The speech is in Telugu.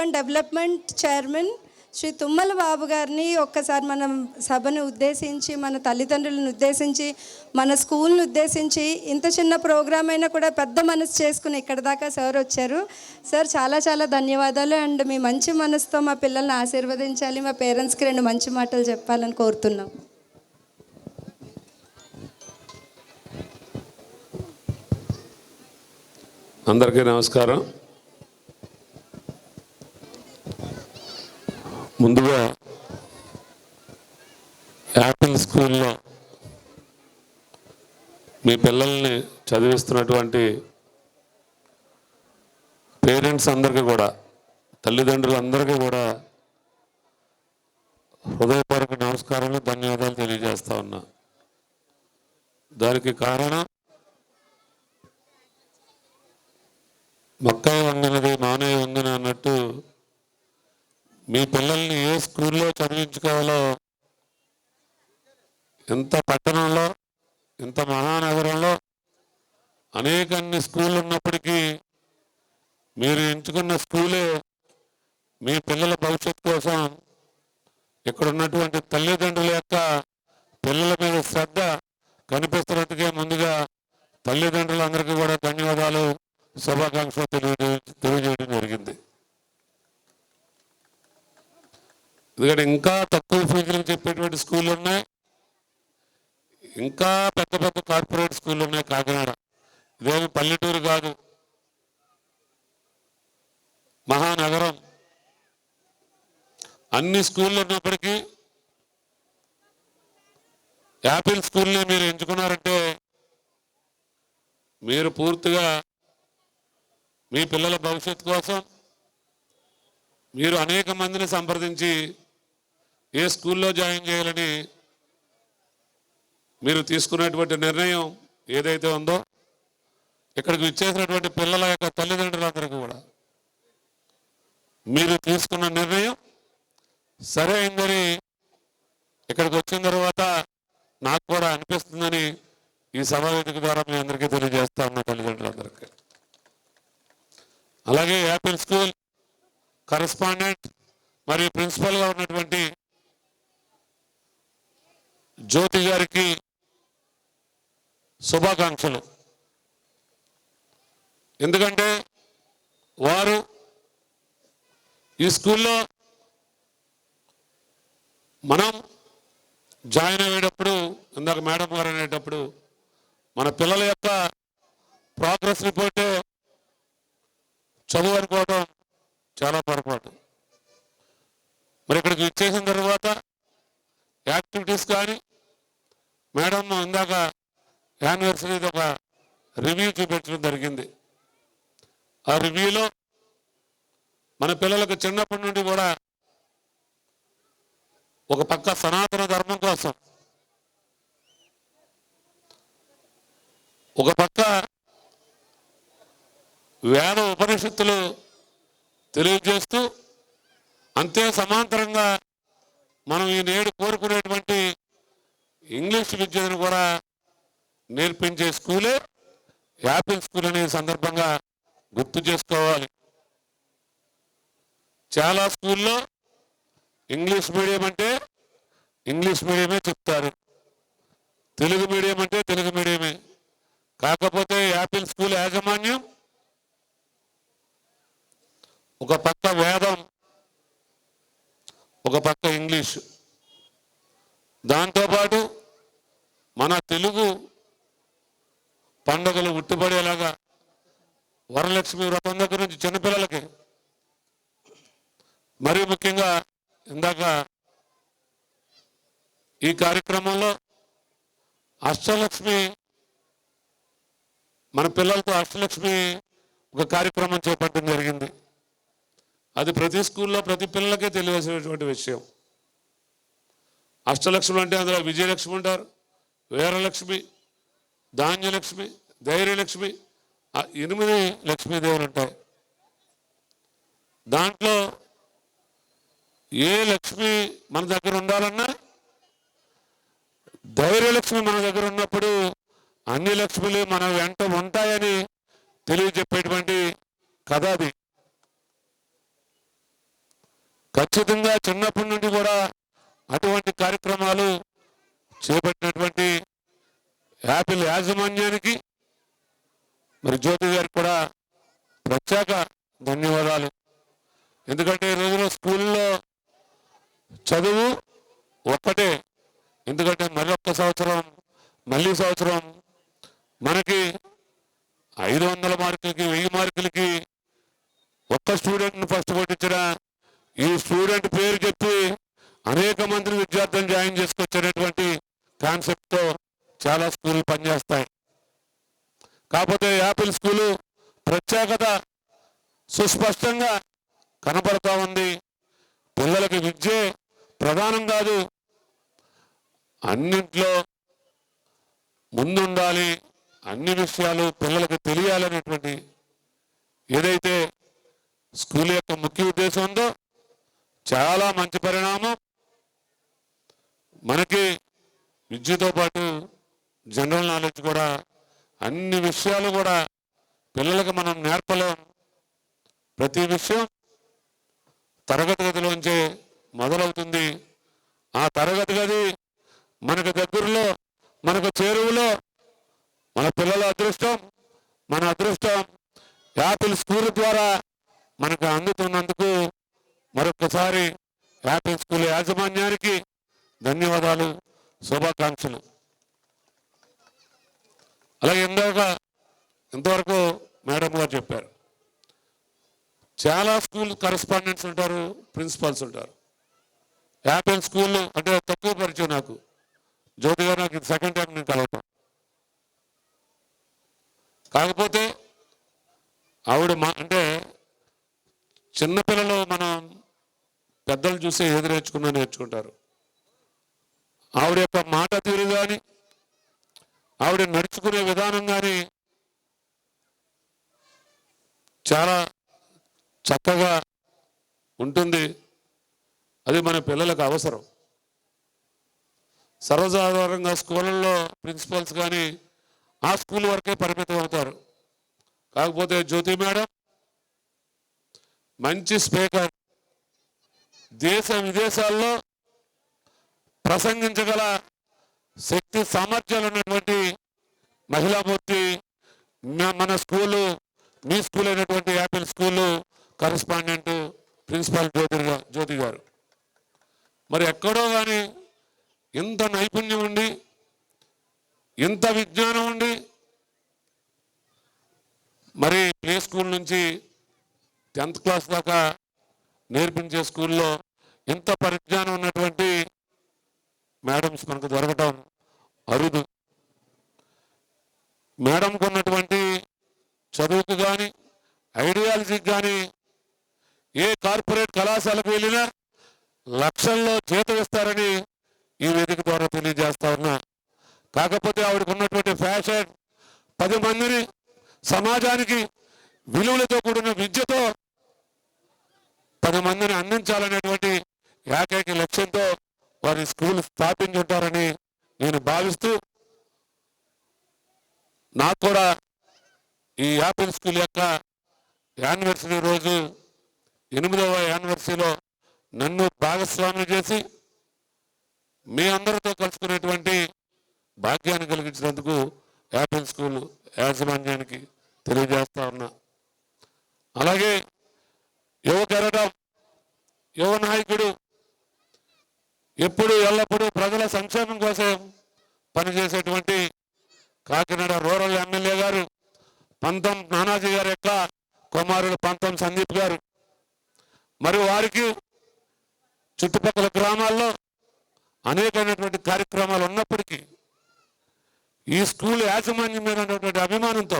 Urban development chairman Shri Tummala Babu గారిని ఒక్కసారి మనం సభను ఉద్దేశించి, మన తల్లిదండ్రులను ఉద్దేశించి, మన స్కూల్ని ఉద్దేశించి, ఇంత చిన్న ప్రోగ్రామ్ అయినా కూడా పెద్ద మనసు చేసుకుని ఇక్కడ దాకా సార్ వచ్చారు. సార్ చాలా చాలా ధన్యవాదాలు. అండ్ మీ మంచి మనసుతో మా పిల్లల్ని ఆశీర్వదించాలి, మా పేరెంట్స్కి 2 మంచి మాటలు చెప్పాలని కోరుతున్నాం. అందరికీ నమస్కారం. ముందుగా యాపిల్ స్కూల్లో మీ పిల్లల్ని చదివిస్తున్నటువంటి పేరెంట్స్ అందరికీ కూడా, తల్లిదండ్రులందరికీ కూడా హృదయపూర్వక నమస్కారాలు, ధన్యవాదాలు తెలియజేస్తా ఉన్నా. దానికి కారణం మొక్క వంగినది మానే వంగిన అన్నట్టు మీ పిల్లల్ని ఏ స్కూల్లో చదివించుకోవాలో, ఎంత పట్టణంలో, ఇంత మహానగరంలో అన్ని స్కూళ్ళు ఉన్నప్పటికీ మీరు ఎంచుకున్న స్కూలే మీ పిల్లల భవిష్యత్తు కోసం ఇక్కడ ఉన్నటువంటి తల్లిదండ్రుల యొక్క పిల్లల మీద శ్రద్ధ కనిపిస్తున్నట్టుగా ముందుగా తల్లిదండ్రులందరికీ కూడా ధన్యవాదాలు, శుభాకాంక్షలు తెలియజేయడం జరిగింది. ఎందుకంటే ఇంకా తక్కువ ఫీజులు చెప్పేటువంటి స్కూళ్ళు ఉన్నాయి, ఇంకా పెద్ద పెద్ద కార్పొరేట్ స్కూళ్ళు ఉన్నాయి కాకినాడ. ఇదేమి పల్లెటూరు కాదు, మహానగరం. అన్ని స్కూళ్ళు ఉన్నప్పటికీ యాపిల్ స్కూల్ని మీరు ఎంచుకున్నారంటే మీరు పూర్తిగా మీ పిల్లల భవిష్యత్తు కోసం మీరు అనేక మందిని సంప్రదించి ఏ స్కూల్లో జాయిన్ చేయాలని మీరు తీసుకున్నటువంటి నిర్ణయం ఏదైతే ఉందో, ఇక్కడికి ఇచ్చేసినటువంటి పిల్లల యొక్క తల్లిదండ్రులందరికీ కూడా మీరు తీసుకున్న నిర్ణయం సరైందని ఇక్కడికి వచ్చిన తర్వాత నాకు కూడా అనిపిస్తుందని ఈ సమావేశం ద్వారా మీ అందరికీ తెలియజేస్తా ఉన్న తల్లిదండ్రులందరికీ. అలాగే యాపిల్ స్కూల్ కరెస్పాండెంట్ మరియు ప్రిన్సిపల్గా ఉన్నటువంటి జ్యోతి గారికి శుభాకాంక్షలు. ఎందుకంటే వారు ఈ స్కూల్లో మనం జాయిన్ అయ్యేటప్పుడు, ఇందాక మేడం గారు అనేటప్పుడు, మన పిల్లల యొక్క ప్రోగ్రెస్ రిపోర్టే చదువు అనుకోవడం చాలా పొరపాటు. మరి ఇక్కడికి ఇచ్చేసిన తర్వాత యాక్టివిటీస్ కానీ, మేడం ఇందాక యానివర్సరీది ఒక రివ్యూ చూపించడం జరిగింది. ఆ రివ్యూలో మన పిల్లలకు చిన్నప్పటి నుండి కూడా ఒక పక్క సనాతన ధర్మం కోసం, ఒక పక్క వేద ఉపనిషత్తులు తెలియజేస్తూ, అంతే సమాంతరంగా మనం ఈ నేడు కోరుకునేటువంటి ఇంగ్లీష్ విద్యను కూడా నేర్పించే స్కూలే యాపిల్ స్కూల్ అనే సందర్భంగా గుర్తు చేసుకోవాలి. చాలా స్కూల్లో ఇంగ్లీష్ మీడియం అంటే ఇంగ్లీష్ మీడియమే చెప్తారు, తెలుగు మీడియం అంటే తెలుగు మీడియమే. కాకపోతే యాపిల్ స్కూల్ యాజమాన్యం ఒక పక్క వేదం, ఒక పక్క ఇంగ్లీష్, దాంతోపాటు మన తెలుగు పండుగలు ఉట్టుపడేలాగా వరలక్ష్మి వ్రతం దగ్గర నుంచి చిన్నపిల్లలకి, మరీ ముఖ్యంగా ఇందాక ఈ కార్యక్రమంలో అష్టలక్ష్మి, మన పిల్లలతో అష్టలక్ష్మి ఒక కార్యక్రమం చేపట్టడం జరిగింది. అది ప్రతి స్కూల్లో ప్రతి పిల్లలకే తెలియవలసినటువంటి విషయం. అష్టలక్ష్మి అంటే అందులో విజయలక్ష్మి ఉంటారు, వీరలక్ష్మి, ధాన్యలక్ష్మి, ధైర్యలక్ష్మి, 8 లక్ష్మీదేవులు ఉంటాయి. దాంట్లో ఏ లక్ష్మి మన దగ్గర ఉండాలన్నా ధైర్యలక్ష్మి మన దగ్గర ఉన్నప్పుడు అన్ని లక్ష్మిలు మన వెంట ఉంటాయని తెలియజెప్పేటువంటి కథ అది. ఖచ్చితంగా చిన్నప్పటి నుండి కూడా అటువంటి కార్యక్రమాలు చేపట్టినటువంటి యాపిల్ యాజమాన్యానికి మరి జ్యోతి గారికి కూడా ప్రత్యేక ధన్యవాదాలు. ఎందుకంటే ఈ రోజున స్కూల్లో చదువు ఒక్కటే, ఎందుకంటే మరొక్క సంవత్సరం మళ్ళీ సంవత్సరం మనకి 500 మార్కులకి 1000 మార్కులకి ఒక్క స్టూడెంట్ని ఫస్ట్ కొట్టించిన ఈ స్టూడెంట్ పేరు చెప్పి అనేక మంది విద్యార్థులను జాయిన్ చేసుకొచ్చేటటువంటి కాన్సెప్ట్తో చాలా స్కూళ్ళు పనిచేస్తాయి. కాకపోతే యాపిల్ స్కూలు ప్రత్యేకత సుస్పష్టంగా కనపడతా ఉంది. పిల్లలకి విద్యే ప్రధానం కాదు, అన్నింట్లో ముందుండాలి, అన్ని విషయాలు పిల్లలకు తెలియాలనేటువంటి ఏదైతే స్కూల్ యొక్క ముఖ్య ఉద్దేశం ఉందో చాలా మంచి పరిణామం. మనకి విద్యతో పాటు జనరల్ నాలెడ్జ్ కూడా, అన్ని విషయాలు కూడా పిల్లలకు మనం నేర్పలేం. ప్రతి విషయం తరగతి గదిలోంచే మొదలవుతుంది. ఆ తరగతి గది మనకు దగ్గరలో, మనకు చేరువలో మన పిల్లల అదృష్టం, మన అదృష్టం యాపిల్ స్కూల్ ద్వారా మనకు అందుతున్నందుకు మరొకసారి యాపిల్ స్కూల్ యాజమాన్యానికి ధన్యవాదాలు, శుభాకాంక్షలు. అలాగే ఇంతవరకు మేడం గారు చెప్పారు, చాలా స్కూల్ కరెస్పాండెంట్స్ ఉంటారు, ప్రిన్సిపాల్స్ ఉంటారు. యాపిల్ స్కూల్ అంటే తక్కువ పరిచయం నాకు. జ్యోతి గారు నాకు సెకండ్ టైం నేను కలవటం. కాకపోతే ఆవిడ అంటే చిన్నపిల్లలు మనం పెద్దలు చూసి ఏది నేర్చుకుంటారు. ఆవిడ యొక్క మాట తీరు కానీ, ఆవిడ నడుచుకునే విధానం కానీ చాలా చక్కగా ఉంటుంది. అది మన పిల్లలకు అవసరం. సర్వసాధారణంగా స్కూళ్ళల్లో ప్రిన్సిపల్స్ కానీ ఆ స్కూల్ వరకే పరిమితం అవుతారు. కాకపోతే జ్యోతి మేడం మంచి స్పీకర్, దేశ విదేశాల్లో ప్రసంగించగల శక్తి సామర్థ్యాలు ఉన్నటువంటి మహిళామూర్తి. మన స్కూలు, మీ స్కూల్ అయినటువంటి యాపిల్ స్కూలు కరెస్పాండెంట్ ప్రిన్సిపాల్ జ్యోతి గారు. మరి ఎక్కడో కానీ ఇంత నైపుణ్యం ఉండి, ఇంత విజ్ఞానం ఉండి, మరి ప్లే స్కూల్ నుంచి 10th క్లాస్ దాకా నేర్పించే స్కూల్లో ఇంత పరిజ్ఞానం ఉన్నటువంటి మేడమ్స్ మనకు దొరకటం అరుదు. మేడంకు ఉన్నటువంటి చదువుకు కానీ, ఐడియాలజీకి కానీ ఏ కార్పొరేట్ కళాశాలకు వెళ్ళినా లక్షల్లో జీతం ఇస్తారని ఈ వేదిక ద్వారా తెలియజేస్తా ఉన్నా. కాకపోతే ఆవిడకు ఉన్నటువంటి ఫ్యాషన్ 10 మందిని సమాజానికి విలువలతో కూడిన విద్యతో 10 మందిని అందించాలనేటువంటి ఏకైక లక్ష్యంతో వారి స్కూల్ స్థాపించి ఉంటారని నేను భావిస్తూ, నాకు కూడా ఈ యాపిల్ స్కూల్ యొక్క యానివర్సరీ రోజు 8వ యానివర్సరీలో నన్ను భాగస్వామిని చేసి మీ అందరితో కలుసుకునేటువంటి భాగ్యాన్ని కలిగించినందుకు యాపిల్ స్కూల్ యాజమాన్యానికి తెలియజేస్తా ఉన్నా. అలాగే యువ కెరటం, యువ నాయకుడు, ఎప్పుడు ఎల్లప్పుడూ ప్రజల సంక్షేమం కోసం పనిచేసేటువంటి కాకినాడ రూరల్ ఎమ్మెల్యే గారు పంతం నానాజీ గారి యొక్క కుమారుడు పంతం సందీప్ గారు. మరి వారికి చుట్టుపక్కల గ్రామాల్లో అనేకమైనటువంటి కార్యక్రమాలు ఉన్నప్పటికీ ఈ స్కూల్ యాజమాన్యం మీద ఉన్నటువంటి అభిమానంతో